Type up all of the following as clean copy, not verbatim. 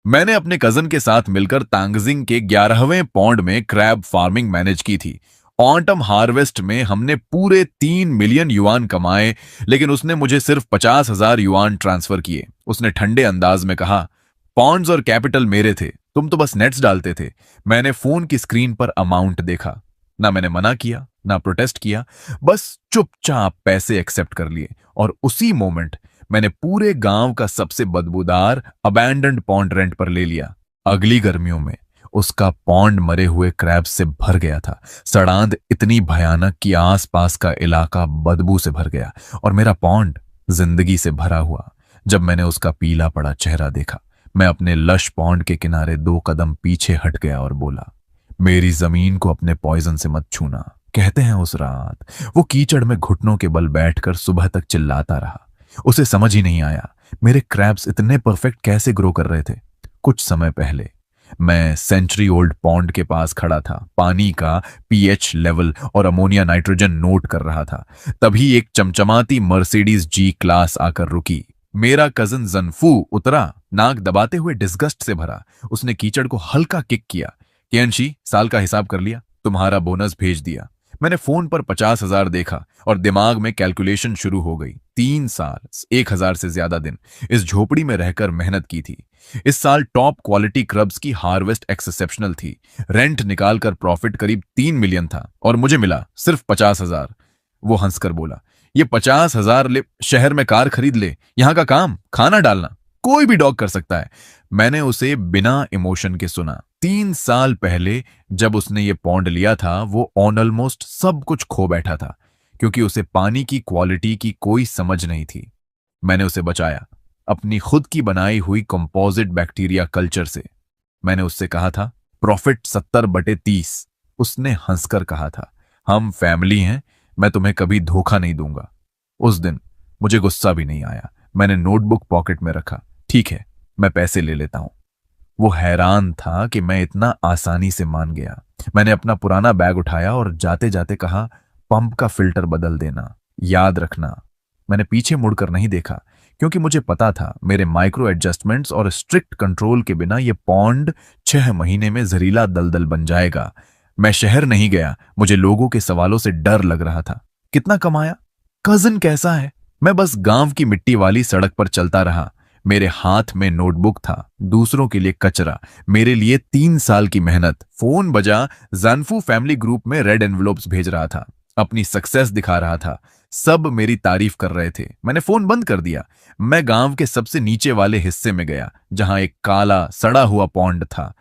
मैंने अपने कजन के साथ मिलकर तांगजिंग के 11वें पौंड में क्रैब फार्मिंग मैनेज की थी। ऑटम हार्वेस्ट में हमने पूरे 3 मिलियन युआन कमाए, लेकिन उसने मुझे सिर्फ 50,000 युआन ट्रांसफर किए। उसने ठंडे अंदाज में कहा, पॉन्ड्स और कैपिटल मेरे थे, तुम तो बस नेट्स डालते थे। मैंने फोन की स्क्रीन पर अमाउंट देखा। ना मैंने मना किया, ना प्रोटेस्ट किया, बस चुपचाप पैसे एक्सेप्ट कर लिए। और उसी मोमेंट मैंने पूरे गांव का सबसे बदबूदार अबैंडन्ड पॉन्ड रेंट पर ले लिया। अगली गर्मियों में उसका पॉन्ड मरे हुए क्रैब्स से भर गया था। सड़ांध इतनी भयानक कि आसपास का इलाका बदबू से भर गया और मेरा पॉन्ड जिंदगी से भरा हुआ। जब मैंने उसका पीला पड़ा चेहरा देखा, मैं अपने लश पॉन्ड के किनारे 2 कदम पीछे हट गया और बोला, मेरी जमीन को अपने पॉइजन से मत छूना। कहते हैं उस रात वो कीचड़ में घुटनों के बल बैठकर सुबह तक चिल्लाता रहा। उसे समझ ही नहीं आया मेरे क्रैब्स इतने परफेक्ट कैसे ग्रो कर रहे थे। कुछ समय पहले मैं सेंचुरी ओल्ड पॉन्ड के पास खड़ा था, पानी का पीएच लेवल और अमोनिया नाइट्रोजन नोट कर रहा था। तभी एक चमचमाती मर्सिडीज जी क्लास आकर रुकी। मेरा कजन जनफू उतरा, नाक दबाते हुए डिस्गस्ट से भरा। उसने कीचड़ को हल्का किक किया। केंशी, साल का हिसाब कर लिया, तुम्हारा बोनस भेज दिया। मैंने फोन पर 50,000 देखा और दिमाग में कैलकुलेशन शुरू हो गई। 3 साल, 1,000 से ज्यादा दिन इस झोपड़ी में रहकर मेहनत की थी। इस साल टॉप क्वालिटी क्रब्स की हार्वेस्ट एक्सेप्शनल थी। रेंट निकालकर प्रॉफिट करीब 3 मिलियन था और मुझे मिला सिर्फ 50,000। वो हंसकर बोला, ये 50,000 ले शहर में कार खरीद ले, यहां का काम खाना डालना कोई भी डॉग कर सकता है। मैंने उसे बिना इमोशन के सुना। 3 साल पहले जब उसने ये पौंड लिया था, वो ऑलमोस्ट सब कुछ खो बैठा था, क्योंकि उसे पानी की क्वालिटी की कोई समझ नहीं थी। मैंने उसे बचाया अपनी खुद की बनाई हुई कंपोजिट बैक्टीरिया कल्चर से। मैंने उससे कहा था, प्रॉफिट 70/30। उसने हंसकर कहा था, हम फैमिली हैं, मैं तुम्हें कभी धोखा नहीं दूंगा। उस दिन मुझे गुस्सा भी नहीं आया। मैंने नोटबुक पॉकेट में रखा। ठीक है, मैं पैसे ले लेता हूं। वो हैरान था कि मैं इतना आसानी से मान गया। मैंने अपना पुराना बैग उठाया और जाते जाते कहा, पंप का फिल्टर बदल देना, याद रखना। मैंने पीछे मुड़कर नहीं देखा, क्योंकि मुझे पता था मेरे माइक्रो एडजस्टमेंट्स और स्ट्रिक्ट कंट्रोल के बिना ये पॉन्ड 6 महीने में जहरीला दलदल बन जाएगा। मैं शहर नहीं गया, मुझे लोगों के सवालों से डर लग रहा था। कितना कमाया? कजन कैसा है? मैं बस गांव की मिट्टी वाली सड़क पर चलता रहा। मेरे हाथ में नोटबुक था, दूसरों के लिए कचरा, मेरे लिए 3 साल की मेहनत। फोन बजा। जानफू फैमिली ग्रुप में रेड एनवलप्स भेज रहा था, अपनी सक्सेस दिखा रहा था। सब मेरी तारीफ कर रहे थे। मैंने फोन बंद कर दिया। मैं गांव के सबसे नीचे वाले हिस्से में गया, जहां एक काला सड़ा हुआ पॉन्ड था।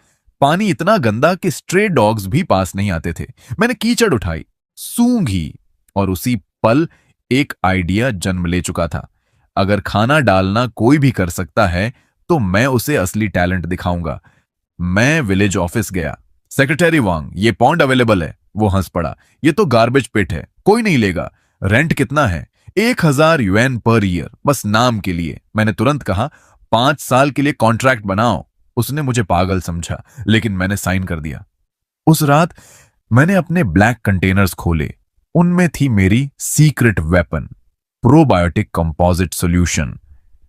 पानी इतना गंदा कि स्ट्रे डॉग्स भी पास नहीं आते थे। मैंने कीचड़ उठाई, सूंघी, और उसी पल एक आइडिया जन्म ले चुका था। अगर खाना डालना कोई भी कर सकता है, तो मैं उसे असली टैलेंट दिखाऊंगा। मैं विलेज ऑफिस गया। सेक्रेटरी वांग, ये पॉन्ड अवेलेबल है। वो हंस पड़ा, ये तो गार्बेज पिट है, कोई नहीं लेगा। रेंट कितना है? 1,000 युएन पर ईयर, बस नाम के लिए। मैंने तुरंत कहा, 5 साल के लिए कॉन्ट्रैक्ट बनाओ। उसने मुझे पागल समझा, लेकिन मैंने साइन कर दिया। उस रात मैंने अपने ब्लैक कंटेनर्स खोले। उनमें थी मेरी secret weapon, probiotic composite solution.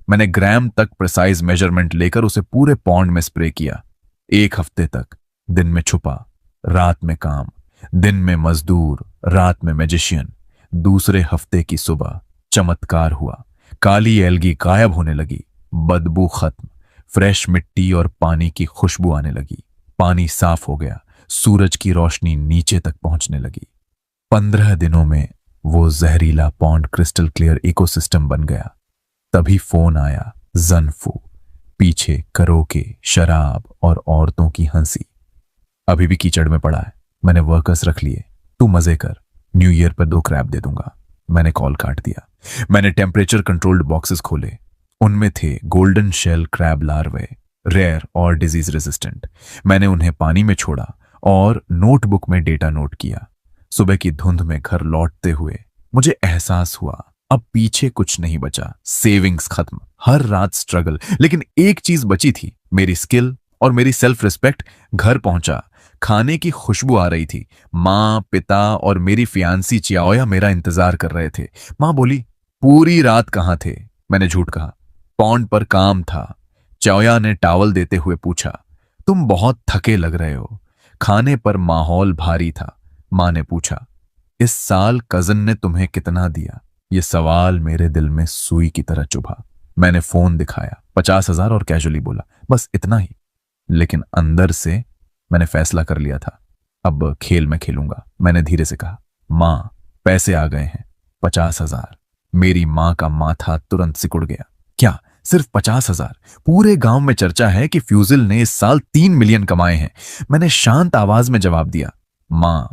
मैंने ग्राम तक प्रिसाइज मेजरमेंट लेकर उसे पूरे पॉन्ड में स्प्रे किया। 1 हफ्ते तक दिन में छुपा, रात में काम, दिन में मजदूर, रात में मैजिशियन। दूसरे हफ्ते की सुबह चमत्कार हुआ। काली एल्गी गायब होने लगी, बदबू खत्म, फ्रेश मिट्टी और पानी की खुशबू आने लगी। पानी साफ हो गया, सूरज की रोशनी नीचे तक पहुंचने लगी। 15 दिनों में वो जहरीला पॉन्ड क्रिस्टल क्लियर इकोसिस्टम बन गया। तभी फोन आया, जनफू। पीछे करोके, शराब और औरतों की हंसी। अभी भी कीचड़ में पड़ा है, मैंने वर्कर्स रख लिए, तू मजे कर, न्यू ईयर पर 2 क्रैब दे दूंगा। मैंने कॉल काट दिया। मैंने टेम्परेचर कंट्रोल्ड बॉक्सेस खोले। उनमें थे गोल्डन शेल क्रैब लार्वे, रेयर और डिजीज रेजिस्टेंट। मैंने उन्हें पानी में छोड़ा और नोटबुक में डेटा नोट किया। सुबह की धुंध में घर लौटते हुए मुझे एहसास हुआ, अब पीछे कुछ नहीं बचा। सेविंग्स खत्म, हर रात स्ट्रगल, लेकिन एक चीज बची थी, मेरी स्किल और मेरी सेल्फ रिस्पेक्ट। घर पहुंचा, खाने की खुशबू आ रही थी। माँ, पिता और मेरी फियांसी चियाओया मेरा इंतजार कर रहे थे। माँ बोली, पूरी रात कहां थे? मैंने झूठ कहा, पॉन्ड पर काम था। चाओया ने टॉवल देते हुए पूछा। तुम बहुत थके लग रहे हो। खाने पर माहौल भारी था। मां ने पूछा, इस साल कजन ने तुम्हें कितना दिया? ये सवाल मेरे दिल में सुई की तरह चुभा। मैंने फोन दिखाया, 50,000, और कैजुअली बोला, बस इतना ही। लेकिन अंदर से मैंने फैसला कर लिया था, अब खेल मैं खेलूंगा। मैंने धीरे से कहा, मां, पैसे आ गए हैं, 50,000। मेरी मां का माथा तुरंत सिकुड़ गया। क्या, सिर्फ 50,000? पूरे गांव में चर्चा है कि फ्यूजिल ने इस साल 3 मिलियन कमाए हैं। मैंने शांत आवाज में जवाब दिया, मां,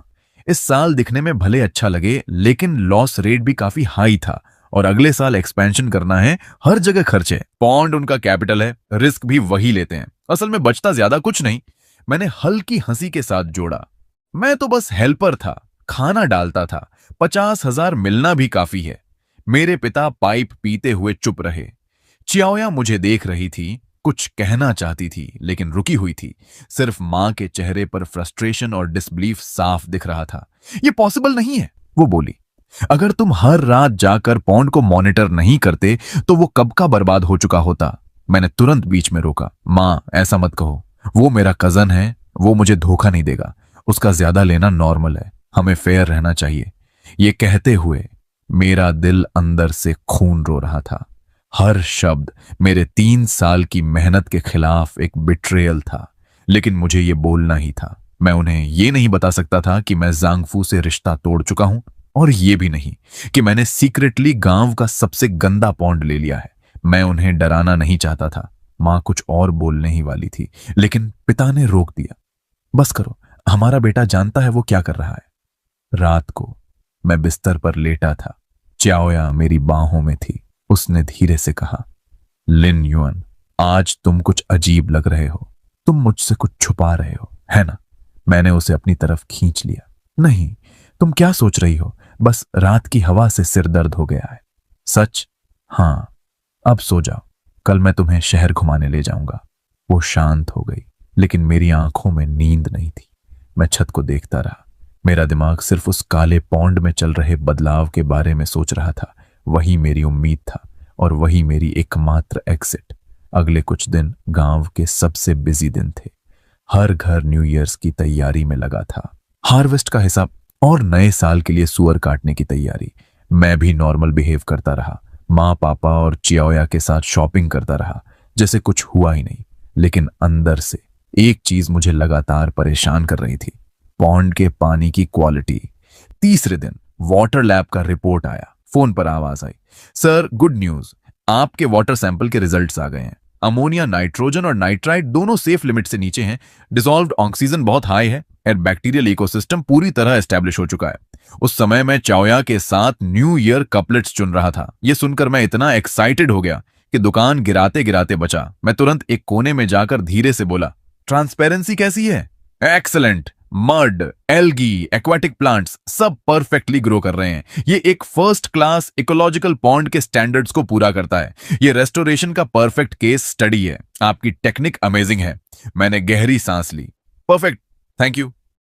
इस साल दिखने में भले अच्छा लगे, लेकिन लॉस रेट भी काफी हाई था और अगले साल एक्सपेंशन करना है, हर जगह खर्चे। पॉन्ड उनका कैपिटल है, रिस्क भी वही लेते हैं। असल में बचता ज्यादा कुछ नहीं। मैंने हल्की हंसी के साथ जोड़ा, मैं तो बस हेल्पर था, खाना डालता था। 50,000 मिलना भी काफी है। मेरे पिता पाइप पीते हुए चुप रहे। चियाओया मुझे देख रही थी, कुछ कहना चाहती थी लेकिन रुकी हुई थी। सिर्फ मां के चेहरे पर फ्रस्ट्रेशन और डिसबिलीफ साफ दिख रहा था। यह पॉसिबल नहीं है, वो बोली। अगर तुम हर रात जाकर पॉन्ड को मॉनिटर नहीं करते तो वो कब का बर्बाद हो चुका होता। मैंने तुरंत बीच में रोका, मां, ऐसा मत कहो। वो मेरा कजन है, वो मुझे धोखा नहीं देगा। उसका ज्यादा लेना नॉर्मल है, हमें फेयर रहना चाहिए। ये कहते हुए मेरा दिल अंदर से खून रो रहा था। हर शब्द मेरे 3 साल की मेहनत के खिलाफ एक बिट्रेयल था। लेकिन मुझे ये बोलना ही था। मैं उन्हें ये नहीं बता सकता था कि मैं जांगफू से रिश्ता तोड़ चुका हूं, और ये भी नहीं कि मैंने सीक्रेटली गांव का सबसे गंदा पॉन्ड ले लिया है। मैं उन्हें डराना नहीं चाहता था। मां कुछ और बोलने ही वाली थी, लेकिन पिता ने रोक दिया। बस करो, हमारा बेटा जानता है वो क्या कर रहा है। रात को मैं बिस्तर पर लेटा था। चाओया मेरी बाहों में थी। उसने धीरे से कहा, लिन युअन, आज तुम कुछ अजीब लग रहे हो। तुम मुझसे कुछ छुपा रहे हो, है ना? मैंने उसे अपनी तरफ खींच लिया। नहीं, तुम क्या सोच रही हो? बस रात की हवा से सिर दर्द हो गया है। सच? हाँ। अब सो जाओ, कल मैं तुम्हें शहर घुमाने ले जाऊंगा। वो शांत हो गई, लेकिन मेरी आंखों में नींद नहीं थी। मैं छत को देखता रहा। मेरा दिमाग सिर्फ उस काले पॉन्ड में चल रहे बदलाव के बारे में सोच रहा था। वही मेरी उम्मीद था और वही मेरी एकमात्र एग्जिट। अगले कुछ दिन गांव के सबसे बिजी दिन थे। हर घर न्यू ईयर्स की तैयारी में लगा था, हार्वेस्ट का हिसाब और नए साल के लिए सुअर काटने की तैयारी। मैं भी नॉर्मल बिहेव करता रहा। माँ, पापा और चियाओया के साथ शॉपिंग करता रहा, जैसे कुछ हुआ ही नहीं। लेकिन अंदर से एक चीज मुझे लगातार परेशान कर रही थी, पॉन्ड के पानी की क्वालिटी। तीसरे दिन वाटर लैब का रिपोर्ट आया। फोन पर आवाज आई, सर, गुड न्यूज, आपके वाटर सैंपल के रिजल्ट्स आ गए हैं। अमोनिया, नाइट्रोजन और नाइट्राइट दोनों सेफ लिमिट से नीचे हैं। डिसॉल्व्ड ऑक्सीजन बहुत हाई है और बैक्टीरियल इकोसिस्टम पूरी तरह एस्टेब्लिश हो चुका है। उस समय मैं चाओया के साथ न्यू ईयर कपलेट्स चुन रहा था। यह सुनकर मैं इतना एक्साइटेड हो गया कि दुकान गिराते गिराते बचा। मैं तुरंत एक कोने में जाकर धीरे से बोला, ट्रांसपेरेंसी कैसी है? Excellent. Mud, algae, aquatic plants सब परफेक्टली ग्रो कर रहे हैं। ये एक फर्स्ट क्लास इकोलॉजिकल पॉन्ड के स्टैंडर्ड्स को पूरा करता है। ये रेस्टोरेशन का परफेक्ट केस स्टडी है। आपकी टेक्निक अमेजिंग है। मैंने गहरी सांस ली। Perfect, thank you.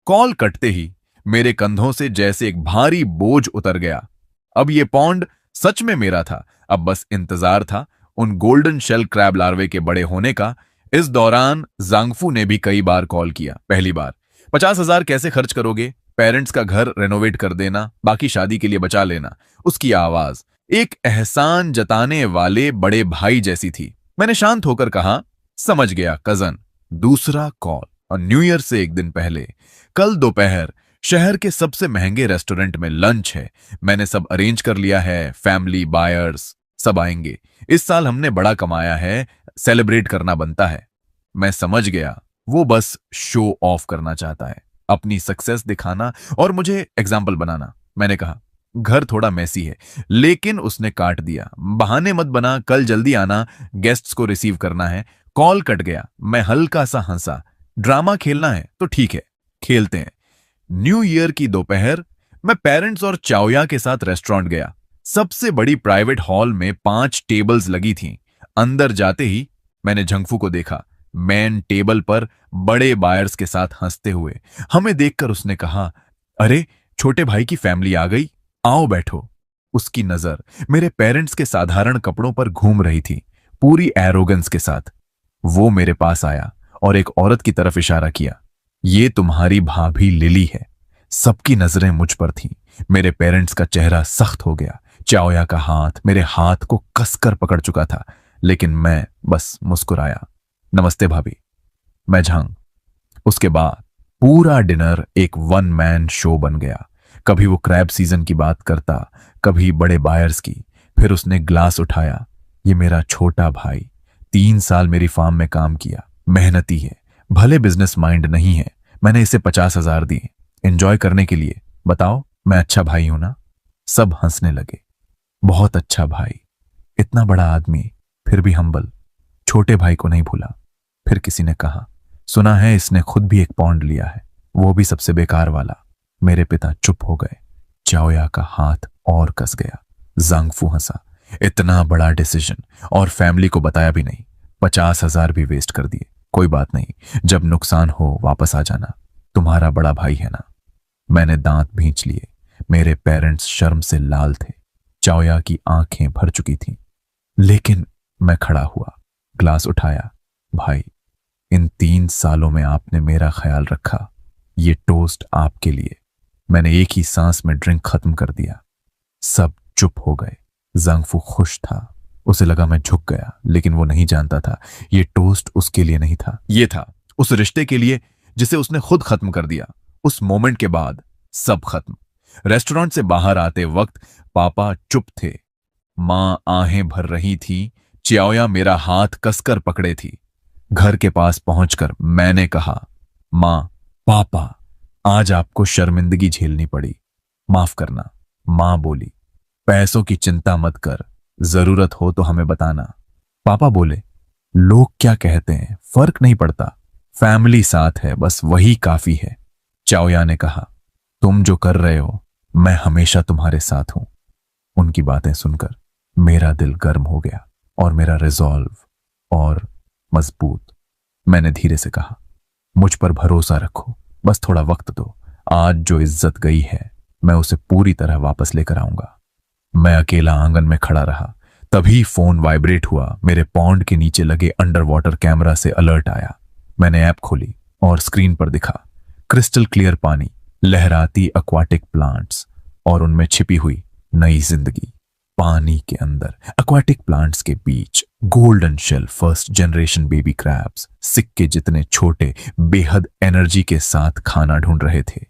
कॉल कटते ही मेरे कंधों से जैसे एक भारी बोझ उतर गया। अब ये पॉन्ड सच में मेरा था। अब बस इंतजार था उन गोल्डन शेल क्रैब लार्वे के बड़े होने का। इस दौरान जांगफू ने भी कई बार कॉल किया। पहली बार, 50,000 कैसे खर्च करोगे? पेरेंट्स का घर रेनोवेट कर देना, बाकी शादी के लिए बचा लेना। उसकी आवाज एक एहसान जताने वाले बड़े भाई जैसी थी। मैंने शांत होकर कहा, समझ गया कजन। दूसरा कॉल, और न्यू ईयर से एक दिन पहले, कल दोपहर शहर के सबसे महंगे रेस्टोरेंट में लंच है। मैंने सब अरेंज कर लिया है। फैमिली, बायर्स सब आएंगे। इस साल हमने बड़ा कमाया है, सेलिब्रेट करना बनता है। मैं समझ गया वो बस शो ऑफ करना चाहता है, अपनी सक्सेस दिखाना और मुझे एग्जाम्पल बनाना। मैंने कहा, घर थोड़ा मैसी है, लेकिन उसने काट दिया, बहाने मत बना, कल जल्दी आना, गेस्ट्स को रिसीव करना है। कॉल कट गया। मैं हल्का सा हंसा। ड्रामा खेलना है तो ठीक है, खेलते हैं। न्यू ईयर की दोपहर मैं पेरेंट्स और चाओया के साथ रेस्टोरेंट गया। सबसे बड़ी प्राइवेट हॉल में 5 टेबल्स लगी थीं। अंदर जाते ही मैंने झंगफू को देखा, मेन टेबल पर बड़े बायर्स के साथ हंसते हुए। हमें देखकर उसने कहा, अरे, छोटे भाई की फैमिली आ गई, आओ बैठो। उसकी नजर मेरे पेरेंट्स के साधारण कपड़ों पर घूम रही थी, पूरी एरोगेंस के साथ। वो मेरे पास आया और एक औरत की तरफ इशारा किया। ये तुम्हारी भाभी लिली है। सबकी नजरें मुझ पर थीं। मेरे पेरेंट्स का चेहरा सख्त हो गया। चाओया का हाथ मेरे हाथ को कसकर पकड़ चुका था, लेकिन मैं बस मुस्कुराया। नमस्ते भाभी, मैं झांग। उसके बाद पूरा डिनर एक वन मैन शो बन गया। कभी वो क्रैब सीजन की बात करता, कभी बड़े बायर्स की। फिर उसने ग्लास उठाया। ये मेरा छोटा भाई, 3 साल मेरी फार्म में काम किया, मेहनती है, भले बिजनेस माइंड नहीं है। मैंने इसे 50,000 दिए एंजॉय करने के लिए। बताओ, मैं अच्छा भाई हूं ना? सब हंसने लगे। बहुत अच्छा भाई, इतना बड़ा आदमी, फिर भी हम्बल, छोटे भाई को नहीं भूला। फिर किसी ने कहा, सुना है इसने खुद भी एक पॉन्ड लिया है, वो भी सबसे बेकार वाला। मेरे पिता चुप हो गए। चाओया का हाथ और कस गया। जांगफू हंसा। इतना बड़ा डिसीजन और फैमिली को बताया भी नहीं। 50,000 भी वेस्ट कर दिए। कोई बात नहीं, जब नुकसान हो वापस आ जाना। तुम्हारा बड़ा भाई है ना। मैंने दांत भींच लिए। मेरे पेरेंट्स शर्म से लाल थे। चाओया की आंखें भर चुकी थीं। लेकिन मैं खड़ा हुआ, ग्लास उठाया। भाई, इन 3 सालों में आपने मेरा ख्याल रखा। ये टोस्ट आपके लिए। मैंने एक ही सांस में ड्रिंक खत्म कर दिया। सब चुप हो गए। जांगफू खुश था। उसे लगा मैं झुक गया, लेकिन वो नहीं जानता था ये टोस्ट उसके लिए नहीं था। ये था उस रिश्ते के लिए जिसे उसने खुद खत्म कर दिया। उस मोमेंट के बाद सब खत्म। रेस्टोरेंट से बाहर आते वक्त पापा चुप थे। मां आहें भर रही थी। चाओया मेरा हाथ कसकर पकड़े थी। घर के पास पहुंचकर मैंने कहा, मां, पापा, आज आपको शर्मिंदगी झेलनी पड़ी, माफ करना। मां बोली, पैसों की चिंता मत कर, जरूरत हो तो हमें बताना। पापा बोले, लोग क्या कहते हैं फर्क नहीं पड़ता, फैमिली साथ है, बस वही काफी है। चाओया ने कहा, तुम जो कर रहे हो मैं हमेशा तुम्हारे साथ हूं। उनकी बातें सुनकर मेरा दिल गर्म हो गया और मेरा रिजॉल्व और मजबूत। मैंने धीरे से कहा, मुझ पर भरोसा रखो, बस थोड़ा वक्त दो। आज जो इज्जत गई है मैं उसे पूरी तरह वापस लेकर आऊंगा। मैं अकेला आंगन में खड़ा रहा। तभी फोन वाइब्रेट हुआ। मेरे पॉन्ड के नीचे लगे अंडर वाटर कैमरा से अलर्ट आया। मैंने ऐप खोली और स्क्रीन पर दिखा क्रिस्टल क्लियर पानी, लहराती एक्वाटिक प्लांट्स और उनमें छिपी हुई नई जिंदगी। पानी के अंदर एक्वाटिक प्लांट्स के बीच golden shell first generation baby crabs, सिक्के जितने छोटे, बेहद एनर्जी के साथ खाना ढूंढ रहे थे।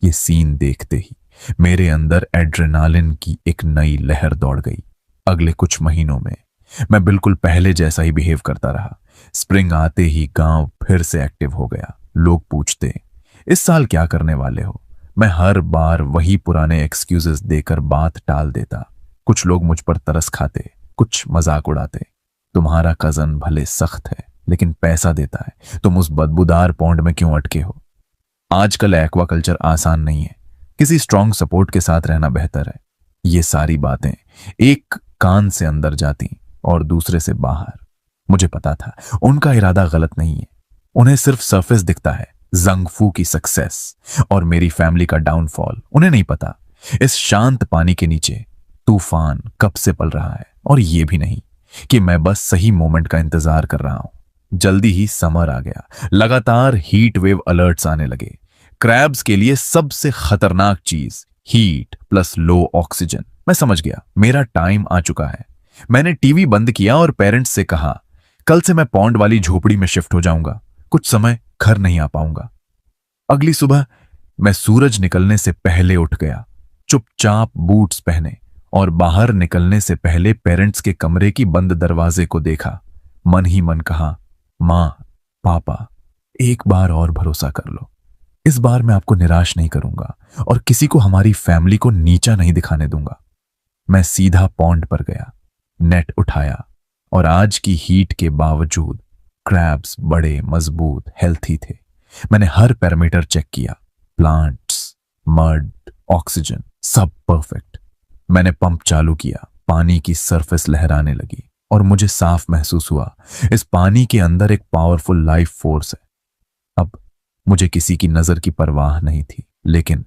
ये सीन देखते ही मेरे अंदर एड्रेनालिन की एक नई लहर दौड़ गई। अगले कुछ महीनों में मैं बिल्कुल पहले जैसा ही बिहेव करता रहा। स्प्रिंग आते ही गांव फिर से एक्टिव हो गया। लोग पूछते, इस साल क्या करने वाले हो? मैं हर बार वही पुराने एक्सक्यूजेस देकर बात टाल देता। कुछ लोग मुझ पर तरस खाते, कुछ मजाक उड़ाते। तुम्हारा कजन भले सख्त है लेकिन पैसा देता है, तुम उस बदबूदार पौंड में क्यों अटके हो? आजकल एक्वाकल्चर आसान नहीं है, किसी स्ट्रांग सपोर्ट के साथ रहना बेहतर है। ये सारी बातें एक कान से अंदर जाती और दूसरे से बाहर। मुझे पता था उनका इरादा गलत नहीं है, उन्हें सिर्फ सरफेस दिखता है। जांगफू की सक्सेस और मेरी फैमिली का डाउनफॉल उन्हें नहीं पता। इस शांत पानी के नीचे तूफान कब से पल रहा है, और ये भी नहीं कि मैं बस सही मोमेंट का इंतजार कर रहा हूं। जल्दी ही समर आ गया। लगातार हीट वेव अलर्ट्स आने लगे। क्रैब्स के लिए सबसे खतरनाक चीज हीट प्लस लो ऑक्सीजन। मैं समझ गया मेरा टाइम आ चुका है। मैंने टीवी बंद किया और पेरेंट्स से कहा, कल से मैं पौंड वाली झोपड़ी में शिफ्ट हो जाऊंगा, कुछ समय घर नहीं आ पाऊंगा। अगली सुबह मैं सूरज निकलने से पहले उठ गया, चुपचाप बूट्स पहने, और बाहर निकलने से पहले पेरेंट्स के कमरे की बंद दरवाजे को देखा। मन ही मन कहा, मां, पापा, एक बार और भरोसा कर लो। इस बार मैं आपको निराश नहीं करूंगा और किसी को हमारी फैमिली को नीचा नहीं दिखाने दूंगा। मैं सीधा पॉन्ड पर गया, नेट उठाया, और आज की हीट के बावजूद क्रैब्स बड़े, मजबूत, हेल्थी थे। मैंने हर पैरामीटर चेक किया, प्लांट्स, मड, ऑक्सीजन, सब परफेक्ट। मैंने पंप चालू किया, पानी की सरफेस लहराने लगी और मुझे साफ महसूस हुआ इस पानी के अंदर एक पावरफुल लाइफ फोर्स है। अब मुझे किसी की नजर की परवाह नहीं थी, लेकिन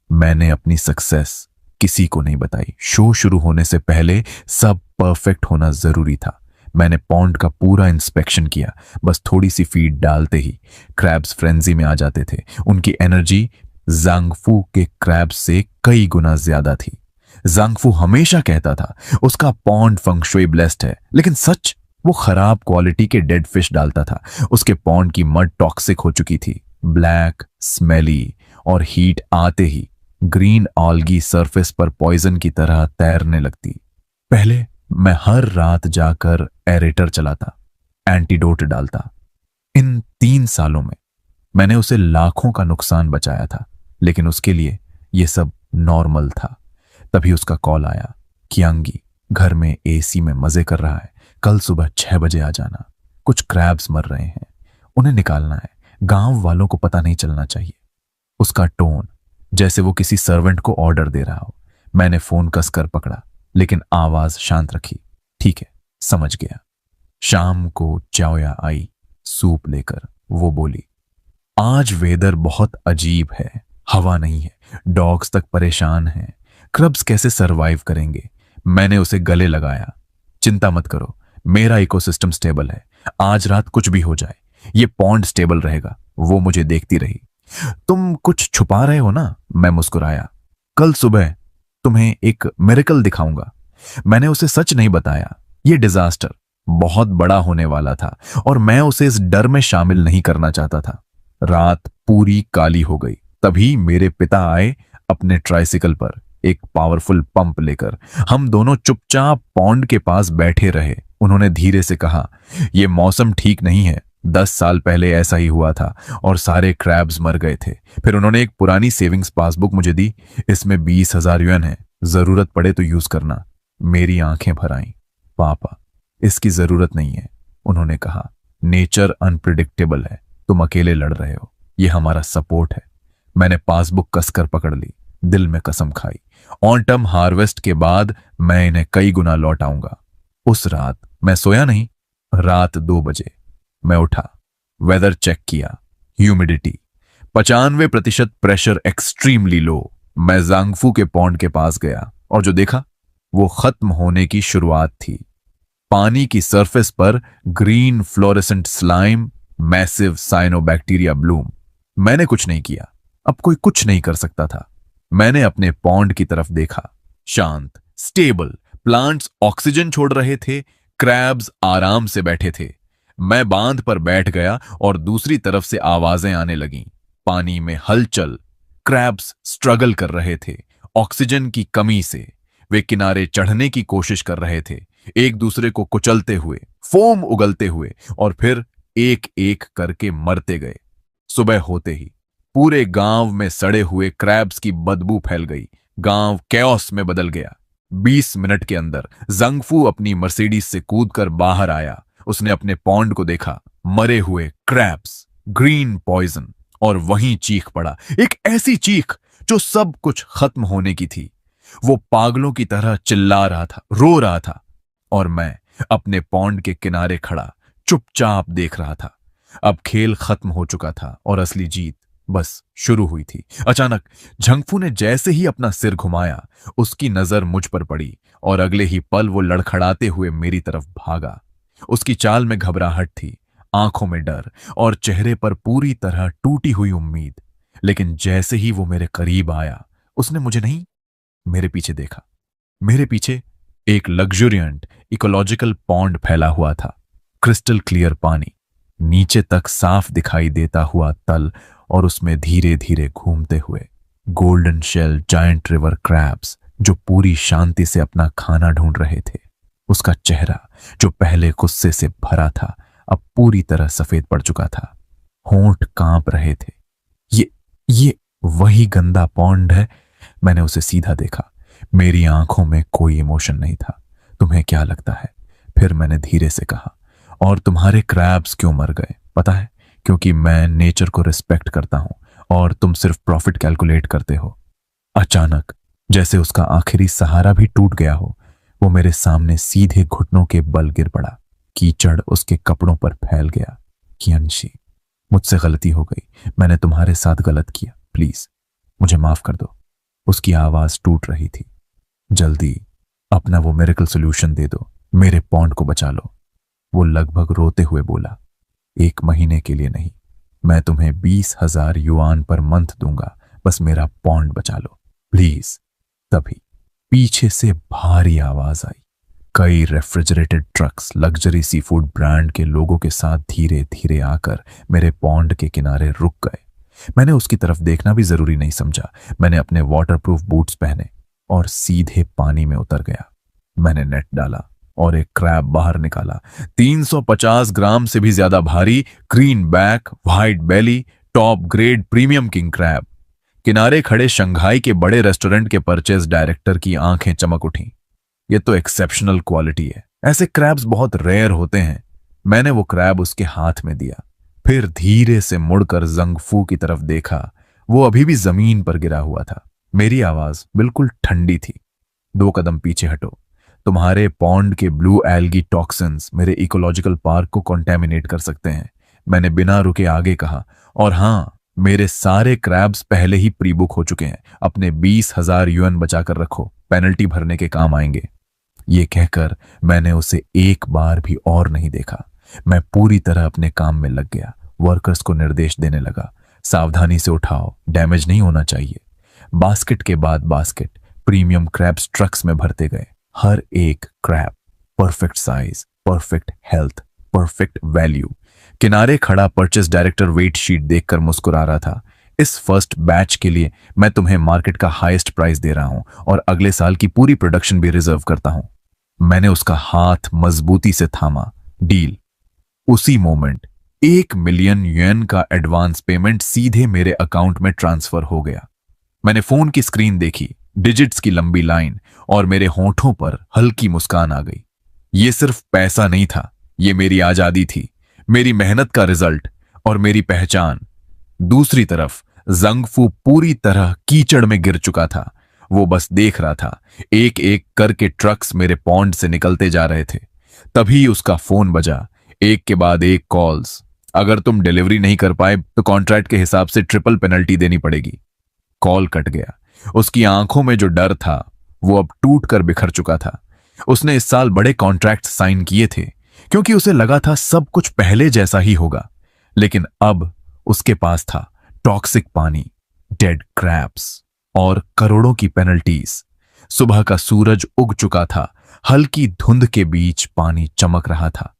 मैंने अपनी सक्सेस किसी को नहीं बताई। शो शुरू होने से पहले सब परफेक्ट होना जरूरी था। मैंने पॉन्ड का पूरा इंस्पेक्शन किया। बस थोड़ी सी फीड डालते ही क्रैब्स फ्रेंजी में आ जाते थे। उनकी एनर्जी जांगफू के क्रैब्स से कई गुना ज्यादा थी। जांगफू हमेशा कहता था उसका पॉन्ड फंगशुई ब्लेस्ड है, लेकिन सच, वो खराब क्वालिटी के डेड फिश डालता था। उसके पॉन्ड की मड टॉक्सिक हो चुकी थी, ब्लैक, स्मेली, और हीट आते ही ग्रीन ऑल्गी सरफेस पर पॉइजन की तरह तैरने लगती। पहले मैं हर रात जाकर एरेटर चलाता, एंटीडोट डालता। इन 3 सालों में मैंने उसे लाखों का नुकसान बचाया था, लेकिन उसके लिए यह सब नॉर्मल था। तभी उसका कॉल आया, कियांगी घर में एसी में मजे कर रहा है, कल सुबह 6 बजे आ जाना। कुछ क्रैब्स मर रहे हैं, उन्हें निकालना है, गांव वालों को पता नहीं चलना चाहिए। उसका टोन जैसे वो किसी सर्वेंट को ऑर्डर दे रहा हो। मैंने फोन कसकर पकड़ा, लेकिन आवाज शांत रखी। ठीक है, समझ गया। शाम को चावया आई सूप लेकर। वो बोली, आज वेदर बहुत अजीब है, हवा नहीं है, डॉग्स तक परेशान हैं, क्रब्स कैसे सरवाइव करेंगे। मैंने उसे गले लगाया। चिंता मत करो, मेरा इकोसिस्टम स्टेबल है, आज रात कुछ भी हो जाए ये पॉन्ड स्टेबल रहेगा। वो मुझे देखती रही। तुम कुछ छुपा रहे हो ना? मैं मुस्कुराया। कल सुबह तुम्हें एक मिरेकल दिखाऊंगा। मैंने उसे सच नहीं बताया। यह डिजास्टर बहुत बड़ा होने वाला था और मैं उसे इस डर में शामिल नहीं करना चाहता था। रात पूरी काली हो गई। तभी मेरे पिता आए अपने ट्राइसिकल पर, एक पावरफुल पंप लेकर। हम दोनों चुपचाप पॉन्ड के पास बैठे रहे। उन्होंने धीरे से कहा, यह मौसम ठीक नहीं है, 10 साल पहले ऐसा ही हुआ था और सारे क्रैब्स मर गए थे। फिर उन्होंने एक पुरानी सेविंग्स पासबुक मुझे दी। इसमें 20,000 युएन है, जरूरत पड़े तो यूज करना। मेरी आंखें भर आईं। पापा, इसकी जरूरत नहीं है, उन्होंने कहा। नेचर अनप्रिडिक्टेबल है, तुम अकेले लड़ रहे हो, यह हमारा सपोर्ट है। मैंने पासबुक कसकर पकड़ ली, दिल में कसम खाई, ऑटम हार्वेस्ट के बाद मैं इन्हें कई गुना लौट आऊंगा। उस रात मैं सोया नहीं। रात 2 बजे मैं उठा, वेदर चेक किया, ह्यूमिडिटी 95%, प्रेशर एक्सट्रीमली लो। मैं जांगफू के पॉन्ड के पास गया और जो देखा वो खत्म होने की शुरुआत थी। पानी की सरफेस पर green fluorescent slime, massive cyanobacteria Bloom. मैंने कुछ नहीं किया, अब कोई कुछ नहीं कर सकता था। मैंने अपने पॉन्ड की तरफ देखा, शांत, स्टेबल, प्लांट्स ऑक्सीजन छोड़ रहे थे, क्रैब्स आराम से बैठे थे। मैं बांध पर बैठ गया और दूसरी तरफ से आवाजें आने लगीं। पानी में हलचल, क्रैब्स स्ट्रगल कर रहे थे ऑक्सीजन की कमी से। वे किनारे चढ़ने की कोशिश कर रहे थे, एक दूसरे को कुचलते हुए, फोम उगलते हुए, और फिर एक एक करके मरते गए। सुबह होते ही पूरे गांव में सड़े हुए क्रैब्स की बदबू फैल गई। गांव कैओस में बदल गया। 20 मिनट के अंदर जंगफू अपनी मर्सिडीज से कूदकर बाहर आया। उसने अपने पॉन्ड को देखा, मरे हुए क्रैब्स, ग्रीन पॉइजन, और वहीं चीख पड़ा, एक ऐसी चीख जो सब कुछ खत्म होने की थी। वो पागलों की तरह चिल्ला रहा था, रो रहा था, और मैं अपने पॉन्ड के किनारे खड़ा चुपचाप देख रहा था। अब खेल खत्म हो चुका था और असली जीत बस शुरू हुई थी। अचानक झंगफू ने जैसे ही अपना सिर घुमाया, उसकी नजर मुझ पर पड़ी और अगले ही पल वो लड़खड़ाते हुए मेरी तरफ भागा। उसकी चाल में घबराहट थी, आंखों में डर और चेहरे पर पूरी तरह टूटी हुई उम्मीद। लेकिन जैसे ही वो मेरे करीब आया, उसने मुझे नहीं, मेरे पीछे देखा। मेरे पीछे एक लग्जूरियंट इकोलॉजिकल पॉन्ड फैला हुआ था, क्रिस्टल क्लियर पानी, नीचे तक साफ दिखाई देता हुआ तल, और उसमें धीरे धीरे घूमते हुए golden shell giant river crabs जो पूरी शांति से अपना खाना ढूंढ रहे थे। उसका चेहरा जो पहले गुस्से से भरा था, अब पूरी तरह सफेद पड़ चुका था। होंठ कांप रहे थे। ये वही गंदा पॉन्ड है। मैंने उसे सीधा देखा। मेरी आंखों में कोई इमोशन नहीं था। तुम्हें क्या लगता है? फिर मैंने धीरे से कहा, और तुम्हारे क्रैब्स क्यों मर गए? पता है, क्योंकि मैं नेचर को रिस्पेक्ट करता हूं और तुम सिर्फ प्रॉफिट कैलकुलेट करते हो। अचानक जैसे उसका आखिरी सहारा भी टूट गया हो, वो मेरे सामने सीधे घुटनों के बल गिर पड़ा। कीचड़ उसके कपड़ों पर फैल गया। कियांशी, मुझसे गलती हो गई, मैंने तुम्हारे साथ गलत किया, प्लीज मुझे माफ कर दो। उसकी आवाज टूट रही थी। जल्दी अपना वो मिरेकल सॉल्यूशन दे दो, मेरे पॉन्ड को बचा लो। वो लगभग रोते हुए बोला, 1 महीने के लिए नहीं, मैं तुम्हें 20,000 युआन पर मंथ दूंगा, बस मेरा पॉन्ड बचा लो प्लीज। तभी पीछे से भारी आवाज आई। कई refrigerated trucks luxury sea food brand के लोगों के साथ धीरे धीरे आकर मेरे पॉन्ड के किनारे रुक गए। मैंने उसकी तरफ देखना भी जरूरी नहीं समझा। मैंने अपने वाटरप्रूफ बूट्स पहने और सीधे पानी में उतर गया। मैंने नेट डाला और एक क्रैब बाहर निकाला। 350 ग्राम से भी ज्यादा भारी, green back, white belly, top grade premium king crab. किनारे खड़े शंघाई के बड़े रेस्टोरेंट के परचेज डायरेक्टर की आंखें चमक उठीं। ये तो एक्सेप्शनल क्वालिटी है, ऐसे क्रैब्स बहुत रेयर होते हैं। मैंने वो क्रैब उसके हाथ में दिया, फिर धीरे से मुड़कर जंगफू की तरफ देखा। वो अभी भी जमीन पर गिरा हुआ था। मेरी आवाज बिल्कुल ठंडी थी, 2 कदम पीछे हटो। तुम्हारे पॉन्ड के ब्लू एल्गी टॉक्सिन्स मेरे इकोलॉजिकल पार्क को कॉन्टेमिनेट कर सकते हैं, मैंने बिना रुके आगे कहा। और हां, मेरे सारे क्रैब्स पहले ही प्री बुक हो चुके हैं। अपने 20,000 युएन बचाकर रखो, पेनल्टी भरने के काम आएंगे। ये कहकर मैंने उसे एक बार भी और नहीं देखा। मैं पूरी तरह अपने काम में लग गया। वर्कर्स को निर्देश देने लगा, सावधानी से उठाओ, डैमेज नहीं होना चाहिए। बास्केट के बाद बास्केट प्रीमियम क्रैब्स ट्रक्स में भरते गए। हर एक crab perfect size, perfect health, perfect value. किनारे खड़ा परचेस डायरेक्टर वेट शीट देखकर मुस्कुरा रहा था। इस फर्स्ट बैच के लिए मैं तुम्हें मार्केट का हाईएस्ट प्राइस दे रहा हूं और अगले साल की पूरी प्रोडक्शन भी रिजर्व करता हूं। मैंने उसका हाथ मजबूती से थामा। डील। उसी मोमेंट 1 मिलियन युएन का एडवांस पेमेंट सीधे मेरे अकाउंट में ट्रांसफर हो गया। मैंने फोन की स्क्रीन देखी, डिजिट्स की लंबी लाइन, और मेरे होंठों पर हल्की मुस्कान आ गई। ये सिर्फ पैसा नहीं था, ये मेरी आजादी थी, मेरी मेहनत का रिजल्ट और मेरी पहचान। दूसरी तरफ जंगफू पूरी तरह कीचड़ में गिर चुका था। वो बस देख रहा था। एक एक करके ट्रक्स मेरे पॉन्ड से निकलते जा रहे थे। तभी उसका फोन बजा, एक के बाद एक कॉल्स। अगर तुम डिलीवरी नहीं कर पाए तो कॉन्ट्रैक्ट के हिसाब से ट्रिपल पेनल्टी देनी पड़ेगी। कॉल कट गया। उसकी आंखों में जो डर था वो अब टूट कर बिखर चुका था। उसने इस साल बड़े कॉन्ट्रैक्ट साइन किए थे क्योंकि उसे लगा था सब कुछ पहले जैसा ही होगा, लेकिन अब उसके पास था टॉक्सिक पानी, डेड क्रैब्स और करोड़ों की पेनल्टीज। सुबह का सूरज उग चुका था, हल्की धुंध के बीच पानी चमक रहा था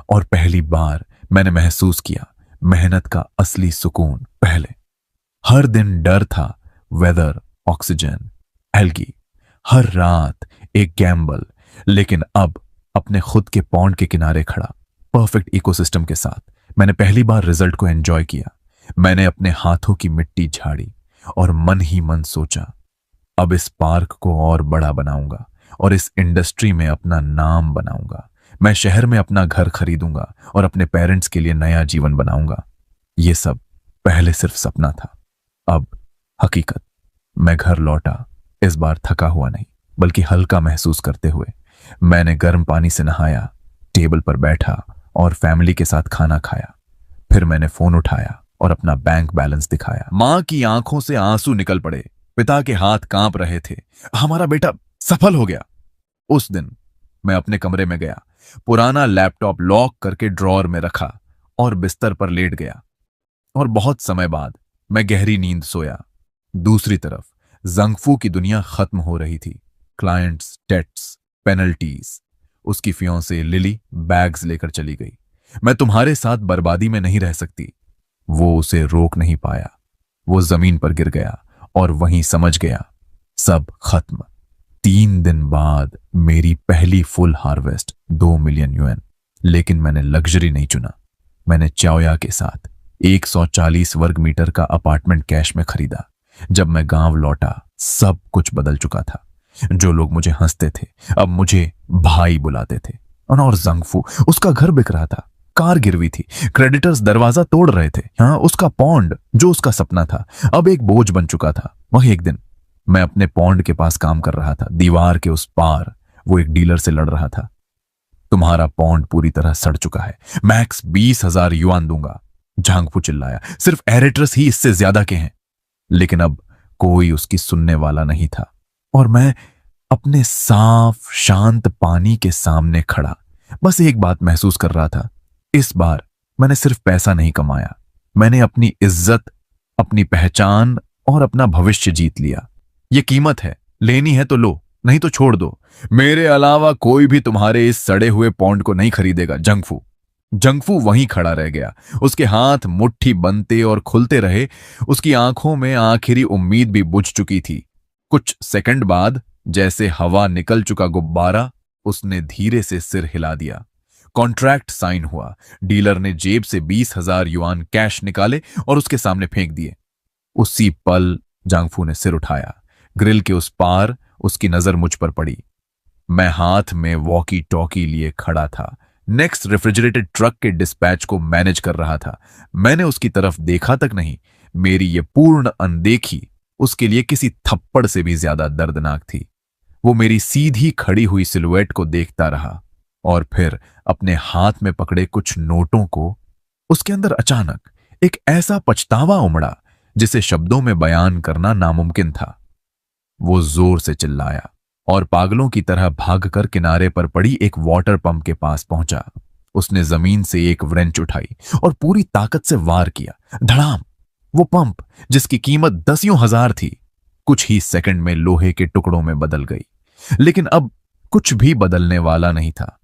और पहली बार मैंने महसूस किया मेहनत का असली सुकून। पहले हर दिन डर था, वेदर, ऑक्सीजन, एल्गी, हर रात एक गैम्बल, लेकिन अब अपने खुद के पॉन्ड के किनारे खड़ा, परफेक्ट इकोसिस्टम के साथ, मैंने पहली बार रिजल्ट को एंजॉय किया। मैंने अपने हाथों की मिट्टी झाड़ी और मन ही मन सोचा, अब इस पार्क को और बड़ा बनाऊंगा और इस इंडस्ट्री में अपना नाम बनाऊंगा। मैं शहर में अपना घर खरीदूंगा और अपने पेरेंट्स के लिए नया जीवन बनाऊंगा। ये सब पहले सिर्फ सपना था, अब हकीकत। मैं घर लौटा, इस बार थका हुआ नहीं बल्कि हल्का महसूस करते हुए। मैंने गर्म पानी से नहाया, टेबल पर बैठा और फैमिली के साथ खाना खाया। फिर मैंने फोन उठाया और अपना बैंक बैलेंस दिखाया। मां की आंखों से आंसू निकल पड़े, पिता के हाथ कांप रहे थे। हमारा बेटा सफल हो गया। उस दिन मैं अपने कमरे में गया, पुराना लैपटॉप लॉक करके ड्रॉअर में रखा और बिस्तर पर लेट गया और बहुत समय बाद मैं गहरी नींद सोया। दूसरी तरफ जंगफू की दुनिया खत्म हो रही थी। Clients, dates, penalties. उसकी फियांसे लिली बैग्स लेकर चली गई। मैं तुम्हारे साथ बर्बादी में नहीं रह सकती। वो उसे रोक नहीं पाया। वो जमीन पर गिर गया और वहीं समझ गया, सब खत्म। 3 दिन बाद मेरी पहली फुल हार्वेस्ट 2 मिलियन युएन। लेकिन मैंने लग्जरी नहीं चुना। मैंने चाओया के साथ 140 वर्ग मीटर का अपार्टमेंट कैश में खरीदा। जब मैं गांव लौटा, सब कुछ बदल चुका था। जो लोग मुझे हंसते थे अब मुझे भाई बुलाते थे। और जंगफू, उसका घर बिक रहा था, कार गिरवी थी, क्रेडिटर्स दरवाजा तोड़ रहे थे। हाँ, उसका पॉन्ड जो उसका सपना था अब एक बोझ बन चुका था। वही एक दिन मैं अपने पॉन्ड के पास काम कर रहा था। दीवार के उस पार वो एक डीलर से लड़ रहा था। तुम्हारा पॉन्ड पूरी तरह सड़ चुका है, मैक्स 20,000 युआन दूंगा। झांगफू चिल्लाया, सिर्फ एरेट्रस ही इससे ज्यादा के हैं। लेकिन अब कोई उसकी सुनने वाला नहीं था और मैं अपने साफ शांत पानी के सामने खड़ा, बस एक बात महसूस कर रहा था, इस बार मैंने सिर्फ पैसा नहीं कमाया, मैंने अपनी इज्जत, अपनी पहचान और अपना भविष्य जीत लिया। ये कीमत है, लेनी है तो लो, नहीं तो छोड़ दो। मेरे अलावा कोई भी तुम्हारे इस सड़े हुए पौंड को नहीं खरीदेगा। जंगफू जंगफू वहीं खड़ा रह गया। उसके हाथ मुट्ठी बनते और खुलते रहे। उसकी आंखों में आखिरी उम्मीद भी बुझ चुकी थी। कुछ सेकंड बाद, जैसे हवा निकल चुका गुब्बारा, उसने धीरे से सिर हिला दिया। कॉन्ट्रैक्ट साइन हुआ। डीलर ने जेब से 20,000 युआन कैश निकाले और उसके सामने फेंक दिए। उसी पल जांगफू ने सिर उठाया। ग्रिल के उस पार उसकी नजर मुझ पर पड़ी। मैं हाथ में वॉकी टॉकी लिए खड़ा था, नेक्स्ट रेफ्रिजरेटेड ट्रक के डिस्पैच को मैनेज कर रहा था। मैंने उसकी तरफ देखा तक नहीं। मेरी ये पूर्ण अनदेखी उसके लिए किसी थप्पड़ से भी ज्यादा दर्दनाक थी। वो मेरी सीधी खड़ी हुई सिलुएट को देखता रहा और फिर अपने हाथ में पकड़े कुछ नोटों को। उसके अंदर अचानक एक ऐसा पछतावा उमड़ा जिसे शब्दों में बयान करना नामुमकिन था। वो जोर से चिल्लाया और पागलों की तरह भागकर किनारे पर पड़ी एक वाटर पंप के पास पहुंचा। उसने जमीन से एक व्रेंच उठाई और पूरी ताकत से वार किया। धड़ाम! वो पंप, जिसकी कीमत 10,000 थी, कुछ ही सेकंड में लोहे के टुकड़ों में बदल गई। लेकिन अब कुछ भी बदलने वाला नहीं था।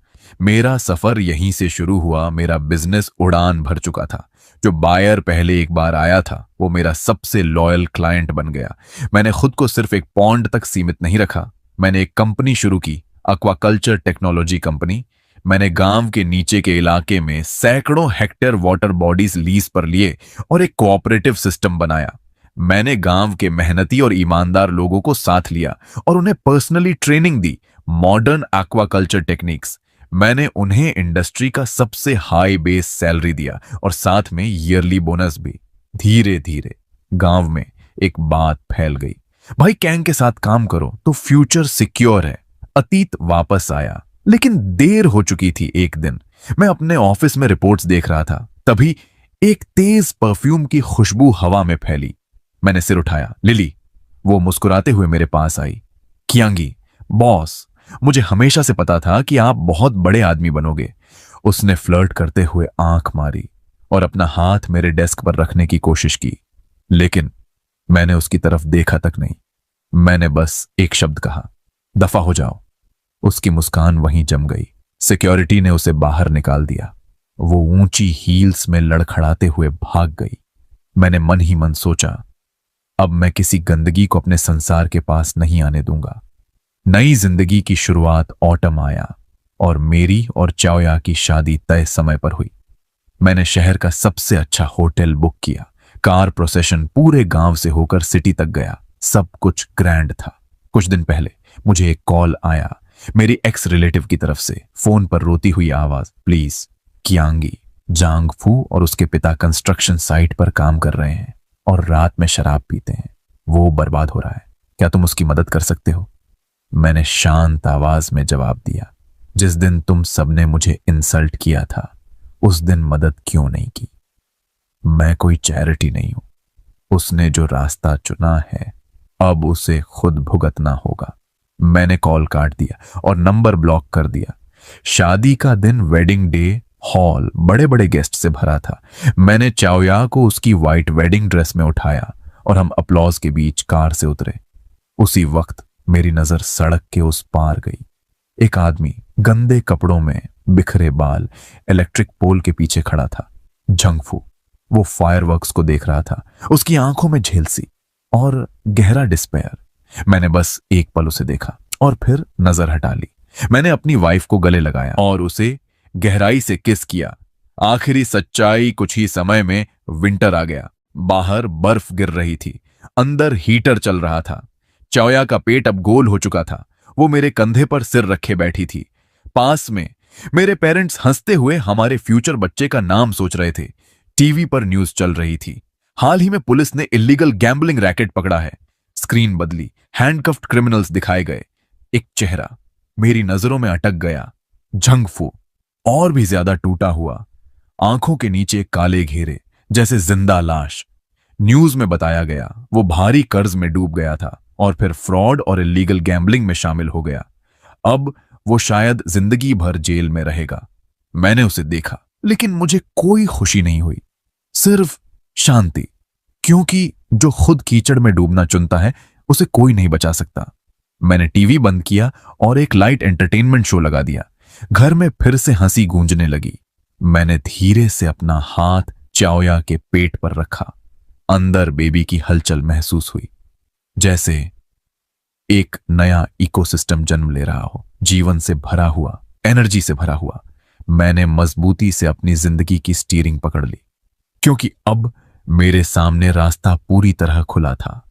मेरा सफर यहीं से शुरू हुआ। मेरा बिजनेस उड़ान भर चुका था। जो बायर पहले एक बार आया था, वो मेरा सबसे लॉयल क्लाइंट बन गया। मैंने खुद को सिर्फ एक पॉन्ड तक सीमित नहीं रखा। मैंने एक कंपनी शुरू की, एक्वाकल्चर टेक्नोलॉजी कंपनी। मैंने गांव के नीचे के इलाके में सैकड़ों हेक्टेयर वाटर बॉडीज लीज पर लिए और एक कोऑपरेटिव सिस्टम बनाया। मैंने गांव के मेहनती और ईमानदार लोगों को साथ लिया और उन्हें पर्सनली ट्रेनिंग दी, मॉडर्न एक्वाकल्चर टेक्निक्स। मैंने उन्हें इंडस्ट्री का सबसे हाई बेस सैलरी दिया और साथ में ईयरली बोनस भी। धीरे धीरे गांव में एक बात फैल गई, भाई कैंग के साथ काम करो तो फ्यूचर सिक्योर है। अतीत वापस आया, लेकिन देर हो चुकी थी। एक दिन मैं अपने ऑफिस में रिपोर्ट्स देख रहा था, तभी एक तेज परफ्यूम की खुशबू हवा में फैली। मैंने सिर उठाया। लिली, वो मुस्कुराते हुए मेरे पास आई। कियांगी, बॉस, मुझे हमेशा से पता था कि आप बहुत बड़े आदमी बनोगे। उसने फ्लर्ट करते हुए आंख मारी और अपना हाथ मेरे डेस्क पर रखने की कोशिश की, लेकिन मैंने उसकी तरफ देखा तक नहीं। मैंने बस एक शब्द कहा, दफा हो जाओ। उसकी मुस्कान वहीं जम गई। सिक्योरिटी ने उसे बाहर निकाल दिया। वो ऊंची हील्स में लड़खड़ाते हुए भाग गई। मैंने मन ही मन सोचा, अब मैं किसी गंदगी को अपने संसार के पास नहीं आने दूंगा। नई जिंदगी की शुरुआत ऑटम आया और मेरी और चाओया की शादी तय समय पर हुई। मैंने शहर का सबसे अच्छा होटल बुक किया। कार प्रोसेशन पूरे गांव से होकर सिटी तक गया। सब कुछ ग्रैंड था। कुछ दिन पहले मुझे एक कॉल आया, मेरी एक्स रिलेटिव की तरफ से। फोन पर रोती हुई आवाज, प्लीज, कियांगी, जांगफू और उसके पिता कंस्ट्रक्शन साइट पर काम कर रहे हैं और रात में शराब पीते हैं। वो बर्बाद हो रहा है, क्या तुम उसकी मदद कर सकते हो? मैंने शांत आवाज में जवाब दिया, जिस दिन तुम सबने मुझे इंसल्ट किया था, उस दिन मदद क्यों नहीं की? मैं कोई चैरिटी नहीं हूं। उसने जो रास्ता चुना है, अब उसे खुद भुगतना होगा। मैंने कॉल काट दिया और नंबर ब्लॉक कर दिया। शादी का दिन, वेडिंग डे, हॉल बड़े बड़े गेस्ट से भरा था। मैंने चाओया को उसकी व्हाइट वेडिंग ड्रेस में उठाया और हम अपलॉज के बीच कार से उतरे। उसी वक्त मेरी नजर सड़क के उस पार गई। एक आदमी गंदे कपड़ों में, बिखरे बाल, इलेक्ट्रिक पोल के पीछे खड़ा था। जंगफू। वो फायरवर्क्स को देख रहा था। उसकी आंखों में झेलसी और गहरा डिस्पेयर। मैंने बस एक पल उसे देखा और फिर नजर हटा ली। मैंने अपनी वाइफ को गले लगाया और उसे गहराई से किस किया। आखिरी सच्चाई, कुछ ही समय में विंटर आ गया। बाहर बर्फ गिर रही थी, अंदर हीटर चल रहा था। चाओया का पेट अब गोल हो चुका था। वो मेरे कंधे पर सिर रखे बैठी थी। पास में मेरे पेरेंट्स हंसते हुए हमारे फ्यूचर बच्चे का नाम सोच रहे थे। टीवी पर न्यूज चल रही थी, हाल ही में पुलिस ने इलीगल गैम्बलिंग रैकेट पकड़ा है। स्क्रीन बदली, हैंडकफ्ड क्रिमिनल्स दिखाए गए। एक चेहरा मेरी नजरों में अटक गया। जंगफू, और भी ज्यादा टूटा हुआ, आंखों के नीचे काले घेरे, जैसे जिंदा लाश। न्यूज में बताया गया वो भारी कर्ज में डूब गया था और फिर फ्रॉड और इलीगल गैम्बलिंग में शामिल हो गया। अब वो शायद जिंदगी भर जेल में रहेगा। मैंने उसे देखा, लेकिन मुझे कोई खुशी नहीं हुई, सिर्फ शांति, क्योंकि जो खुद कीचड़ में डूबना चुनता है उसे कोई नहीं बचा सकता। मैंने टीवी बंद किया और एक लाइट एंटरटेनमेंट शो लगा दिया। घर में फिर से हंसी गूंजने लगी। मैंने धीरे से अपना हाथ चाओया के पेट पर रखा। अंदर बेबी की हलचल महसूस हुई, जैसे एक नया इकोसिस्टम जन्म ले रहा हो, जीवन से भरा हुआ, एनर्जी से भरा हुआ। मैंने मजबूती से अपनी जिंदगी की स्टीयरिंग पकड़ ली, क्योंकि अब मेरे सामने रास्ता पूरी तरह खुला था।